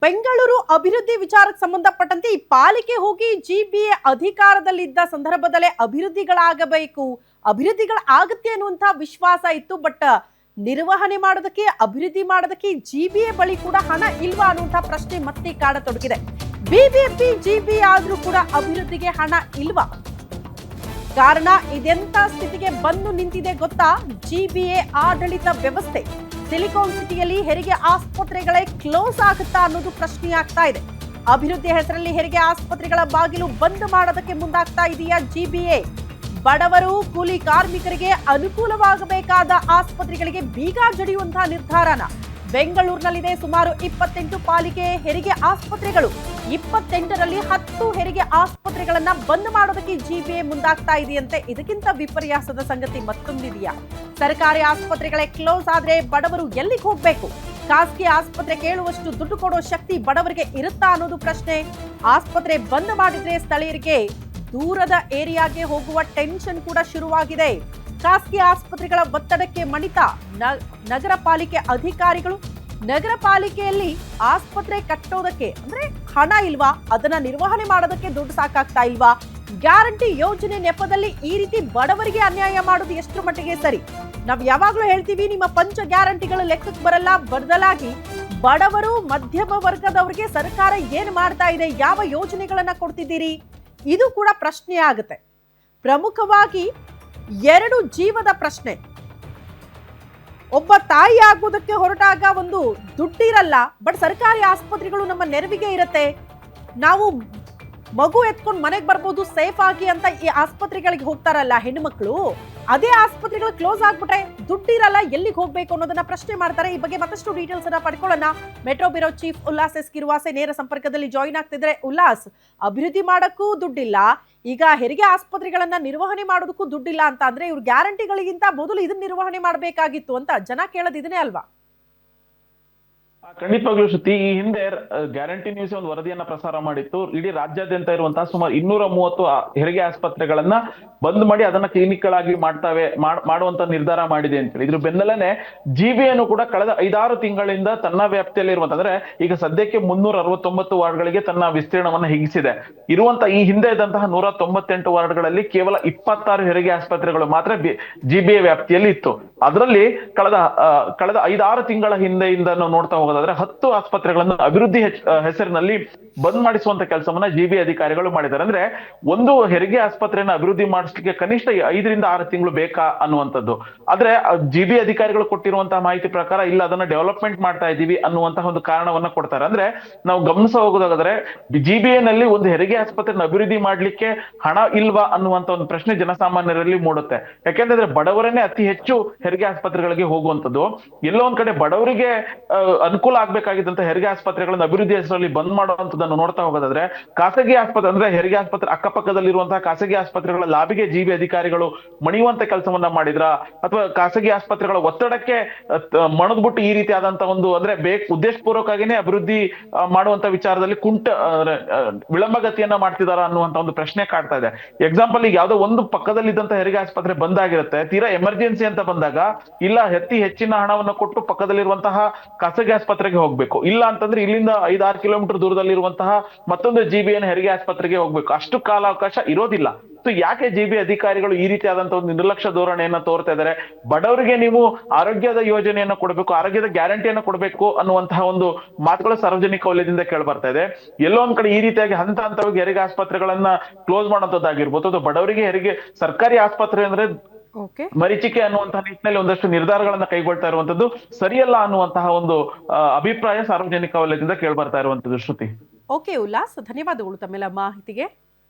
ಬೆಂಗಳೂರು ಅಭಿವೃದ್ಧಿ ವಿಚಾರಕ್ಕೆ ಸಂಬಂಧಪಟ್ಟಂತೆ ಈ ಪಾಲಿಕೆ ಹೋಗಿ ಜಿಬಿಎ ಅಧಿಕಾರದಲ್ಲಿದ್ದ ಸಂದರ್ಭದಲ್ಲೇ ಅಭಿವೃದ್ಧಿಗಳಾಗತ್ತೆ ಅನ್ನುವಂತ ವಿಶ್ವಾಸ ಇತ್ತು. ಬಟ್ ನಿರ್ವಹಣೆ ಮಾಡೋದಕ್ಕೆ, ಅಭಿವೃದ್ಧಿ ಮಾಡೋದಕ್ಕೆ ಜಿಬಿಎ ಬಳಿ ಕೂಡ ಹಣ ಇಲ್ವಾ ಅನ್ನುವಂತ ಪ್ರಶ್ನೆ ಮತ್ತೆ ಕಾಡತೊಡಗಿದೆ. ಬಿಬಿಎಂಪಿ ಜಿಬಿಎ ಆದ್ರೂ ಕೂಡ ಅಭಿವೃದ್ಧಿಗೆ ಹಣ ಇಲ್ವಾ? ಕಾರಣ ಇದೆಂತ ಸ್ಥಿತಿಗೆ ಬಂದು ನಿಂತಿದೆ ಗೊತ್ತಾ? ಜಿಬಿಎ ಆಡಳಿತ ವ್ಯವಸ್ಥೆ ಸಿಲಿಕಾನ್ ಸಿಟಿಯಲ್ಲಿ ಹೆರಿಗೆ ಆಸ್ಪತ್ರೆಗಳೇ ಕ್ಲೋಸ್ ಆಗುತ್ತಾ ಅನ್ನೋದು ಪ್ರಶ್ನೆ ಆಗ್ತಾ ಇದೆ. ಅಭಿವೃದ್ಧಿ ಹೆಸರಲ್ಲಿ ಹೆರಿಗೆ ಆಸ್ಪತ್ರೆಗಳ ಬಾಗಿಲು ಬಂದ್ ಮಾಡೋದಕ್ಕೆ ಮುಂದಾಗ್ತಾ ಇದೆಯಾ ಜಿಬಿಎ? ಬಡವರು, ಕೂಲಿ ಕಾರ್ಮಿಕರಿಗೆ ಅನುಕೂಲವಾಗಬೇಕಾದ ಆಸ್ಪತ್ರೆಗಳಿಗೆ ಬೀಗ ಜಡಿಯುವಂತಹ ನಿರ್ಧಾರನ. ಬೆಂಗಳೂರಿನಲ್ಲಿದೆ ಸುಮಾರು 28 ಪಾಲಿಕೆ ಹೆರಿಗೆ ಆಸ್ಪತ್ರೆಗಳು. 28ರಲ್ಲಿ 10 ಹೆರಿಗೆ ಆಸ್ಪತ್ರೆಗಳನ್ನ ಬಂದ್ ಮಾಡೋದಕ್ಕೆ ಜಿಬಿಎ ಮುಂದಾಗ್ತಾ ಇದೆಯಂತೆ. ಇದಕ್ಕಿಂತ ವಿಪರ್ಯಾಸದ ಸಂಗತಿ ಮತ್ತೊಂದಿದೆಯಾ? ಸರ್ಕಾರಿ ಆಸ್ಪತ್ರೆಗಳೇ ಕ್ಲೋಸ್ ಆದ್ರೆ ಬಡವರು ಎಲ್ಲಿಗೆ ಹೋಗ್ಬೇಕು? ಖಾಸಗಿ ಆಸ್ಪತ್ರೆ ಕೇಳುವಷ್ಟು ದುಡ್ಡು ಕೊಡೋ ಶಕ್ತಿ ಬಡವರಿಗೆ ಇರುತ್ತಾ ಅನ್ನೋದು ಪ್ರಶ್ನೆ. ಆಸ್ಪತ್ರೆ ಬಂದ್ ಮಾಡಿದ್ರೆ ಸ್ಥಳೀಯರಿಗೆ ದೂರದ ಏರಿಯಾಗೆ ಹೋಗುವ ಟೆನ್ಷನ್ ಕೂಡ ಶುರುವಾಗಿದೆ. ಖಾಸಗಿ ಆಸ್ಪತ್ರೆಗಳ ಒತ್ತಡಕ್ಕೆ ಮಣಿತ ನಗರ ಪಾಲಿಕೆ ಅಧಿಕಾರಿಗಳು. ನಗರ ಪಾಲಿಕೆಯಲ್ಲಿ ಆಸ್ಪತ್ರೆ ಕಟ್ಟೋದಕ್ಕೆ ಅಂದ್ರೆ ಹಣ ಇಲ್ವಾ? ಅದನ್ನ ನಿರ್ವಹಣೆ ಮಾಡೋದಕ್ಕೆ ದುಡ್ಡು ಸಾಕಾಗ್ತಾ ಇಲ್ವಾ? ಗ್ಯಾರಂಟಿ ಯೋಜನೆ ನೆಪದಲ್ಲಿ ಈ ರೀತಿ ಬಡವರಿಗೆ ಅನ್ಯಾಯ ಮಾಡೋದು ಎಷ್ಟರ ಮಟ್ಟಿಗೆ ಸರಿ? ನಾವ್ ಯಾವಾಗ್ಲೂ ಹೇಳ್ತೀವಿ, ನಿಮ್ಮ ಪಂಚ ಗ್ಯಾರಂಟಿಗಳು ಲೆಕ್ಕಕ್ಕೆ ಬರಲ್ಲ. ಬದಲಾಗಿ ಬಡವರು, ಮಧ್ಯಮ ವರ್ಗದವರಿಗೆ ಸರ್ಕಾರ ಏನ್ ಮಾಡ್ತಾ ಇದೆ, ಯಾವ ಯೋಜನೆಗಳನ್ನ ಕೊಡ್ತಿದ್ದೀರಿ, ಇದು ಕೂಡ ಪ್ರಶ್ನೆ ಆಗುತ್ತೆ. ಪ್ರಮುಖವಾಗಿ 2 ಜೀವದ ಪ್ರಶ್ನೆ. ಒಬ್ಬ ತಾಯಿ ಆಗೋದಕ್ಕೆ ಹೊರಟಾಗ ಒಂದು ದುಡ್ಡಿರಲ್ಲ, ಬಟ್ ಸರ್ಕಾರಿ ಆಸ್ಪತ್ರೆಗಳು ನಮ್ಮ ನೆರವಿಗೆ ಇರುತ್ತೆ. ನಾವು ಮಗು ಎತ್ಕೊಂಡು ಮನೆಗೆ ಬರ್ಬೋದು ಸೇಫ್ ಆಗಿ ಅಂತ ಈ ಆಸ್ಪತ್ರೆಗಳಿಗೆ ಹೋಗ್ತಾರಲ್ಲ ಹೆಣ್ಮಕ್ಳು, ಅದೇ ಆಸ್ಪತ್ರೆಗಳು ಕ್ಲೋಸ್ ಆಗ್ಬಿಟ್ರೆ ದುಡ್ಡಿರಲ್ಲ, ಎಲ್ಲಿಗೆ ಹೋಗ್ಬೇಕು ಅನ್ನೋದನ್ನ ಪ್ರಶ್ನೆ ಮಾಡ್ತಾರೆ. ಈ ಬಗ್ಗೆ ಮತ್ತಷ್ಟು ಡೀಟೇಲ್ಸ್ ಅನ್ನ ಪಡ್ಕೊಳ್ಳೋಣ. Metro bureau chief Ullas S ಕಿರುವಾಸೆ ನೇರ ಸಂಪರ್ಕದಲ್ಲಿ ಜಾಯಿನ್ ಆಗ್ತಿದ್ರೆ. ಉಲ್ಲಾಸ್, ಅಭಿವೃದ್ಧಿ ಮಾಡಕ್ಕೂ ದುಡ್ಡಿಲ್ಲ, ಈಗ ಹೆರಿಗೆ ಆಸ್ಪತ್ರೆಗಳನ್ನ ನಿರ್ವಹಣೆ ಮಾಡೋದಕ್ಕೂ ದುಡ್ಡಿಲ್ಲ ಅಂತ ಅಂದ್ರೆ ಇವ್ರ ಗ್ಯಾರಂಟಿಗಳಿಗಿಂತ ಮೊದಲು ಇದನ್ನ ನಿರ್ವಹಣೆ ಮಾಡಬೇಕಾಗಿತ್ತು ಅಂತ ಜನ ಕೇಳೋದು ಇದನ್ನೇ ಅಲ್ವಾ? ಖಂಡಿತವಾಗ್ಲೂ ಶ್ರುತಿ, ಈ ಹಿಂದೆ ಗ್ಯಾರಂಟಿ ನ್ಯೂಸ್ ಒಂದು ವರದಿಯನ್ನ ಪ್ರಸಾರ ಮಾಡಿತ್ತು. ಇಡೀ ರಾಜ್ಯಾದ್ಯಂತ ಇರುವಂತಹ ಸುಮಾರು 230 ಹೆರಿಗೆ ಆಸ್ಪತ್ರೆಗಳನ್ನ ಬಂದ್ ಮಾಡಿ ಅದನ್ನ ಕ್ಲಿನಿಕ್ಗಳಾಗಿ ಮಾಡುವಂತ ನಿರ್ಧಾರ ಮಾಡಿದೆ ಅಂತೇಳಿ. ಇದ್ರ ಬೆನ್ನಲ್ಲೇ ಜಿಬಿಎನು ಕೂಡ ಕಳೆದ 5-6 ತಿಂಗಳಿಂದ ತನ್ನ ವ್ಯಾಪ್ತಿಯಲ್ಲಿ ಇರುವಂತಂದ್ರೆ ಈಗ ಸದ್ಯಕ್ಕೆ 369 ವಾರ್ಡ್ಗಳಿಗೆ ತನ್ನ ವಿಸ್ತೀರ್ಣವನ್ನ ಹಿಗ್ಗಿಸಿದೆ. ಈ ಹಿಂದೆ ಇದ್ದಂತಹ 198 ವಾರ್ಡ್ಗಳಲ್ಲಿ ಕೇವಲ 26 ಹೆರಿಗೆ ಆಸ್ಪತ್ರೆಗಳು ಮಾತ್ರ ಜಿಬಿಎ ವ್ಯಾಪ್ತಿಯಲ್ಲಿ ಇತ್ತು. ಅದರಲ್ಲಿ ಕಳೆದ 5-6 ತಿಂಗಳ ಹಿಂದೆಯಿಂದ ನಾವು ನೋಡ್ತಾ ಹೋಗೋದಾದ್ರೆ 10 ಆಸ್ಪತ್ರೆಗಳನ್ನು ಅಭಿವೃದ್ಧಿ ಹೆಸರಿನಲ್ಲಿ ಬಂದ್ ಮಾಡಿಸುವಂತ ಕೆಲಸವನ್ನ ಜಿಬಿಎ ಅಧಿಕಾರಿಗಳು ಮಾಡಿದ್ದಾರೆ. ಅಂದ್ರೆ ಒಂದು ಹೆರಿಗೆ ಆಸ್ಪತ್ರೆಯನ್ನ ಅಭಿವೃದ್ಧಿ ಮಾಡಿಸ್ಲಿಕ್ಕೆ ಕನಿಷ್ಠ 5ರಿಂದ 6 ತಿಂಗಳು ಬೇಕಾ ಅನ್ನುವಂಥದ್ದು. ಆದ್ರೆ ಜಿಬಿಎ ಅಧಿಕಾರಿಗಳು ಕೊಟ್ಟಿರುವಂತಹ ಮಾಹಿತಿ ಪ್ರಕಾರ ಇಲ್ಲ, ಅದನ್ನ ಡೆವಲಪ್ಮೆಂಟ್ ಮಾಡ್ತಾ ಇದ್ದೀವಿ ಅನ್ನುವಂತಹ ಒಂದು ಕಾರಣವನ್ನ ಕೊಡ್ತಾರೆ. ಅಂದ್ರೆ ನಾವು ಗಮನಿಸ ಹೋಗೋದಾದ್ರೆ ಜಿಬಿಎ ನಲ್ಲಿ ಒಂದು ಹೆರಿಗೆ ಆಸ್ಪತ್ರೆನ ಅಭಿವೃದ್ಧಿ ಮಾಡ್ಲಿಕ್ಕೆ ಹಣ ಇಲ್ವಾ ಅನ್ನುವಂತ ಒಂದು ಪ್ರಶ್ನೆ ಜನಸಾಮಾನ್ಯರಲ್ಲಿ ಮೂಡುತ್ತೆ. ಯಾಕೆಂದ್ರೆ ಬಡವರನ್ನೇ ಅತಿ ಹೆಚ್ಚು ಹೆರಿಗೆ ಆಸ್ಪತ್ರೆಗಳಿಗೆ ಹೋಗುವಂತದ್ದು. ಎಲ್ಲೋ ಒಂದ್ ಕಡೆ ಬಡವರಿಗೆ ಅನುಕೂಲ ಆಗ್ಬೇಕಾಗಿದ್ದಂತ ಹೆರಿಗೆ ಆಸ್ಪತ್ರೆಗಳನ್ನ ಅಭಿವೃದ್ಧಿ ಹೆಸರಲ್ಲಿ ಬಂದ್ ಮಾಡುವಂತದನ್ನು ನೋಡ್ತಾ ಹೋಗೋದಾದ್ರೆ ಖಾಸಗಿ ಆಸ್ಪತ್ರೆ ಅಂದ್ರೆ ಹೆರಿಗೆ ಆಸ್ಪತ್ರೆ ಅಕ್ಕಪಕ್ಕದಲ್ಲಿರುವಂತಹ ಖಾಸಗಿ ಆಸ್ಪತ್ರೆಗಳ ಲಾಭಿಗೆ ಜಿಬಿಎ ಅಧಿಕಾರಿಗಳು ಮಣಿಯುವಂತ ಕೆಲಸವನ್ನ ಮಾಡಿದ್ರ, ಅಥವಾ ಖಾಸಗಿ ಆಸ್ಪತ್ರೆಗಳ ಒತ್ತಡಕ್ಕೆ ಮಣದ್ಬಿಟ್ಟು ಈ ರೀತಿ ಆದಂತ ಒಂದು ಅಂದ್ರೆ ಉದ್ದೇಶಪೂರ್ವಕವಾಗಿನೇ ಅಭಿವೃದ್ಧಿ ಮಾಡುವಂತ ವಿಚಾರದಲ್ಲಿ ವಿಳಂಬಗತಿಯನ್ನ ಮಾಡ್ತಿದಾರ ಅನ್ನುವಂತ ಒಂದು ಪ್ರಶ್ನೆ ಕಾಡ್ತಾ ಇದೆ. ಎಕ್ಸಾಂಪಲ್, ಈಗ ಯಾವ್ದೋ ಒಂದು ಪಕ್ಕದಲ್ಲಿದ್ದಂತ ಹೆರಿಗೆ ಆಸ್ಪತ್ರೆ ಬಂದಾಗಿರುತ್ತೆ, ತೀರಾ ಎಮರ್ಜೆನ್ಸಿ ಅಂತ ಬಂದಾಗ ಇಲ್ಲ ಹೆಚ್ಚಿನ ಹಣವನ್ನು ಕೊಟ್ಟು ಪಕ್ಕದಲ್ಲಿರುವಂತಹ ಖಾಸಗಿ ಆಸ್ಪತ್ರೆಗೆ ಹೋಗ್ಬೇಕು, ಇಲ್ಲ ಅಂತಂದ್ರೆ ಇಲ್ಲಿಂದ 5-6 ಕಿಲೋಮೀಟರ್ ದೂರದಲ್ಲಿರುವಂತಹ ಮತ್ತೊಂದು ಜಿಬಿಎನ್ ಹೆರಿಗೆ ಆಸ್ಪತ್ರೆಗೆ ಹೋಗ್ಬೇಕು. ಅಷ್ಟು ಕಾಲಾವಕಾಶ ಇರೋದಿಲ್ಲ. ಸೊ ಯಾಕೆ ಜಿಬಿಎ ಅಧಿಕಾರಿಗಳು ಈ ರೀತಿಯಾದಂತಹ ಒಂದು ನಿರ್ಲಕ್ಷ್ಯ ಧೋರಣೆಯನ್ನ ತೋರ್ತಾ ಇದ್ದಾರೆ? ಬಡವರಿಗೆ ನೀವು ಆರೋಗ್ಯದ ಯೋಜನೆಯನ್ನ ಕೊಡಬೇಕು, ಆರೋಗ್ಯದ ಗ್ಯಾರಂಟಿಯನ್ನ ಕೊಡಬೇಕು ಅನ್ನುವಂತಹ ಒಂದು ಮಾತುಗಳು ಸಾರ್ವಜನಿಕ ವಲಯದಿಂದ ಕೇಳಿ ಬರ್ತಾ ಇದೆ. ಎಲ್ಲೋ ಒಂದ್ ಕಡೆ ಈ ರೀತಿಯಾಗಿ ಹಂತವಾಗಿ ಹೆರಿಗೆ ಆಸ್ಪತ್ರೆಗಳನ್ನ ಕ್ಲೋಸ್ ಮಾಡುವಂತದ್ದಾಗಿರ್ಬೋದು, ಅದು ಬಡವರಿಗೆ ಹೆರಿಗೆ ಸರ್ಕಾರಿ ಆಸ್ಪತ್ರೆ ಅಂದ್ರೆ ಮರೀಚಿಕೆ ಅನ್ನುವಂತಹ ನಿಟ್ಟಿನಲ್ಲಿ ಒಂದಷ್ಟು ನಿರ್ಧಾರಗಳನ್ನ ಕೈಗೊಳ್ತಾ ಇರುವಂತದ್ದು ಸರಿಯಲ್ಲ ಅನ್ನುವಂತಹ ಒಂದು ಅಭಿಪ್ರಾಯ ಸಾರ್ವಜನಿಕ ವಲಯದಿಂದ ಕೇಳಿ ಬರ್ತಾ ಇರುವಂತದ್ದು. ಶ್ರುತಿ, ಓಕೆ ಉಲ್ಲಾಸ್, ಧನ್ಯವಾದಗಳು ತಮ್ಮೆಲ್ಲ ಮಾಹಿತಿಗೆ.